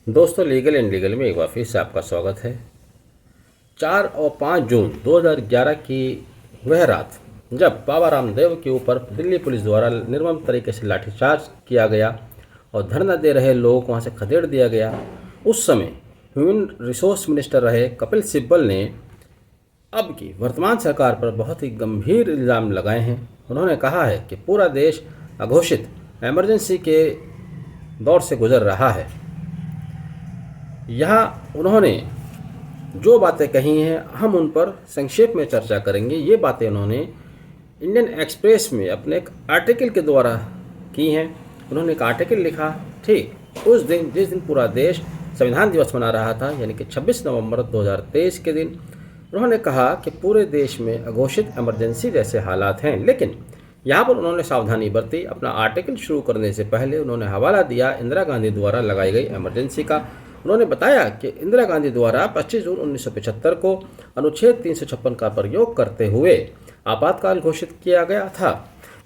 दोस्तों, legal and legal में एक बार फिर से आपका स्वागत है। 4 और 5 जून 2011 की वह रात जब बाबा रामदेव के ऊपर दिल्ली पुलिस द्वारा निर्मम तरीके से लाठीचार्ज किया गया और धरना दे रहे लोगों को वहाँ से खदेड़ दिया गया, उस समय ह्यूमन रिसोर्स मिनिस्टर रहे कपिल सिब्बल ने अब की वर्तमान सरकार पर बहुत ही गंभीर इल्ज़ाम लगाए हैं। उन्होंने कहा है कि पूरा देश अघोषित इमरजेंसी के दौर से गुजर रहा है। यहाँ उन्होंने जो बातें कही हैं हम उन पर संक्षेप में चर्चा करेंगे। ये बातें उन्होंने इंडियन एक्सप्रेस में अपने एक आर्टिकल के द्वारा की हैं। उन्होंने एक आर्टिकल लिखा ठीक उस दिन जिस दिन पूरा देश संविधान दिवस मना रहा था, यानी कि 26 नवंबर 2023 के दिन। उन्होंने कहा कि पूरे देश में अघोषित इमरजेंसी जैसे हालात हैं, लेकिन यहाँ पर उन्होंने सावधानी बरती। अपना आर्टिकल शुरू करने से पहले उन्होंने हवाला दिया इंदिरा गांधी द्वारा लगाई गई इमरजेंसी का। उन्होंने बताया कि इंदिरा गांधी द्वारा 25 जून 1975 को अनुच्छेद 356 का प्रयोग करते हुए आपातकाल घोषित किया गया था।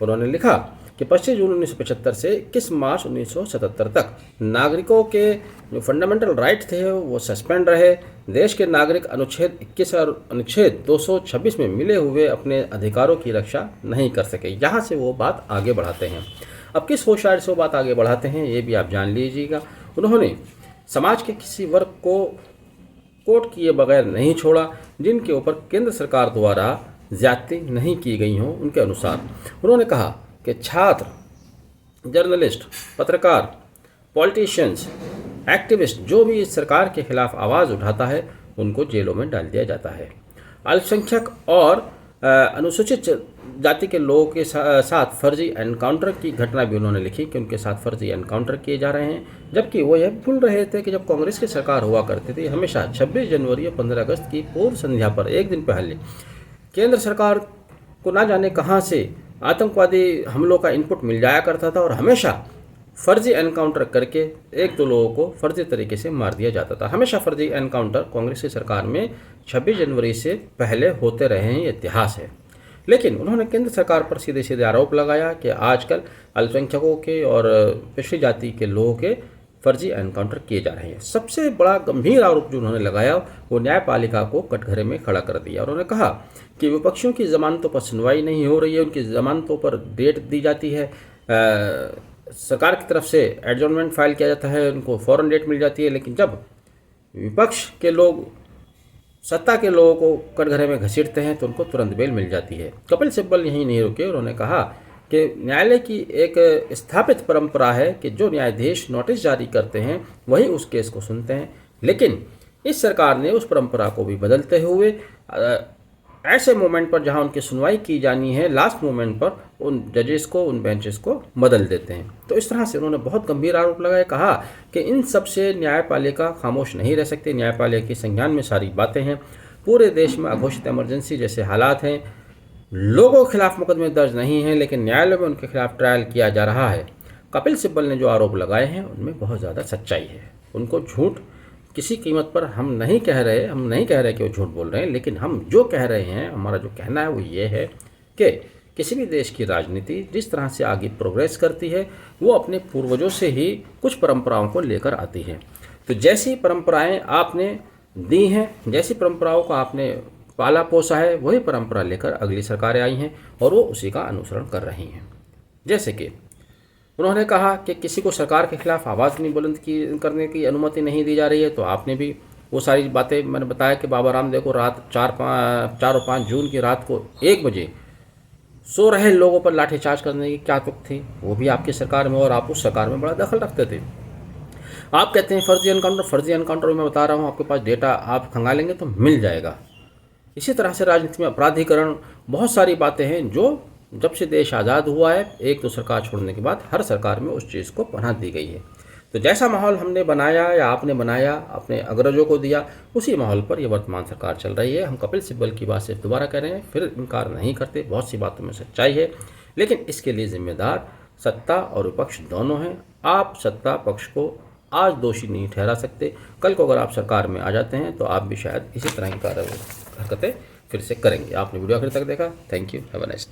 उन्होंने लिखा कि 25 जून 1975 से 21 मार्च 1977 तक नागरिकों के जो फंडामेंटल राइट थे वो सस्पेंड रहे। देश के नागरिक अनुच्छेद 21 और अनुच्छेद 226 में मिले हुए अपने अधिकारों की रक्षा नहीं कर सके। यहाँ से वो बात आगे बढ़ाते हैं। अब किस होशियारी से वो बात आगे बढ़ाते हैं ये भी आप जान लीजिएगा। उन्होंने समाज के किसी वर्ग को कोट किए बगैर नहीं छोड़ा जिनके ऊपर केंद्र सरकार द्वारा ज्यादती नहीं की गई हों। उनके अनुसार उन्होंने कहा कि छात्र, जर्नलिस्ट, पत्रकार, पॉलिटिशियंस, एक्टिविस्ट जो भी इस सरकार के खिलाफ आवाज़ उठाता है उनको जेलों में डाल दिया जाता है। अल्पसंख्यक और अनुसूचित जाति के लोगों के साथ फर्जी एनकाउंटर की घटना भी उन्होंने लिखी कि उनके साथ फर्जी एनकाउंटर किए जा रहे हैं, जबकि वो यह भूल रहे थे कि जब कांग्रेस की सरकार हुआ करती थी हमेशा 26 जनवरी और 15 अगस्त की पूर्व संध्या पर एक दिन पहले केंद्र सरकार को ना जाने कहाँ से आतंकवादी हमलों का इनपुट मिल जाया करता था और हमेशा फर्जी एनकाउंटर करके एक दो लोगों को फर्जी तरीके से मार दिया जाता था। हमेशा फर्जी एनकाउंटर कांग्रेस की सरकार में 26 जनवरी से पहले होते रहे हैं, ये इतिहास है। लेकिन उन्होंने केंद्र सरकार पर सीधे सीधे आरोप लगाया कि आजकल अल्पसंख्यकों के और पिछड़ी जाति के लोगों के फर्जी एनकाउंटर किए जा रहे हैं। सबसे बड़ा गंभीर आरोप जो उन्होंने लगाया वो न्यायपालिका को कटघरे में खड़ा कर दिया। उन्होंने कहा कि विपक्षियों की जमानतों पर सुनवाई नहीं हो रही है, उनकी जमानतों पर डेट दी जाती है, सरकार की तरफ से एडजॉर्नमेंट फाइल किया जाता है, उनको फ़ौरन डेट मिल जाती है, लेकिन जब विपक्ष के लोग सत्ता के लोगों को कटघरे में घसीटते हैं तो उनको तुरंत बेल मिल जाती है। कपिल सिब्बल यहीं नहीं रुके। उन्होंने कहा कि न्यायालय की एक स्थापित परंपरा है कि जो न्यायाधीश नोटिस जारी करते हैं वही उस केस को सुनते हैं, लेकिन इस सरकार ने उस परंपरा को भी बदलते हुए ऐसे मोमेंट पर जहां उनकी सुनवाई की जानी है लास्ट मोमेंट पर उन जजेस को, उन बेंचेस को बदल देते हैं। तो इस तरह से उन्होंने बहुत गंभीर आरोप लगाया। कहा कि इन सब से न्यायपालिका खामोश नहीं रह सकती। न्यायपालिका के संज्ञान में सारी बातें हैं। पूरे देश में अघोषित इमरजेंसी जैसे हालात हैं, लोगों के खिलाफ मुकदमे दर्ज नहीं हैं, लेकिन न्यायालय में उनके खिलाफ ट्रायल किया जा रहा है। कपिल सिब्बल ने जो आरोप लगाए हैं उनमें बहुत ज़्यादा सच्चाई है। उनको झूठ किसी कीमत पर हम नहीं कह रहे कि वो झूठ बोल रहे हैं, लेकिन हम जो कह रहे हैं, हमारा जो कहना है वो ये है कि किसी भी देश की राजनीति जिस तरह से आगे प्रोग्रेस करती है वो अपने पूर्वजों से ही कुछ परंपराओं को लेकर आती है। तो जैसी परंपराएं आपने दी हैं, जैसी परंपराओं को आपने पाला पोसा है, वही परंपरा लेकर अगली सरकारें आई हैं और वो उसी का अनुसरण कर रही हैं। जैसे कि उन्होंने कहा कि किसी को सरकार के खिलाफ आवाज़ नहीं बुलंद करने की अनुमति नहीं दी जा रही है, तो आपने भी वो सारी बातें मैंने बताया कि बाबा रामदेव को रात 4 और 5 जून की रात को 1 बजे सो रहे लोगों पर लाठीचार्ज करने की क्या तुक थी, वो भी आपकी सरकार में, और आप उस सरकार में बड़ा दखल रखते थे। आप कहते हैं फर्जी एनकाउंटर मैं बता रहा हूँ, आपके पास डेटा आप खंगालेंगे तो मिल जाएगा। इसी तरह से राजनीति में अपराधीकरण, बहुत सारी बातें हैं जो जब से देश आज़ाद हुआ है एक तो सरकार छोड़ने के बाद हर सरकार में उस चीज़ को पनाह दी गई है। तो जैसा माहौल हमने बनाया या आपने बनाया, अपने अग्रजों को दिया, उसी माहौल पर यह वर्तमान सरकार चल रही है। हम कपिल सिब्बल की बात सिर्फ दोबारा कह रहे हैं, फिर इनकार नहीं करते, बहुत सी बातों में सच्चाई है, लेकिन इसके लिए जिम्मेदार सत्ता और विपक्ष दोनों हैं। आप सत्ता पक्ष को आज दोषी नहीं ठहरा सकते। कल को अगर आप सरकार में आ जाते हैं तो आप भी शायद इसी तरह की हरकतें फिर से करेंगे। आपने वीडियो आखिर तक देखा, thank you, have a nice day.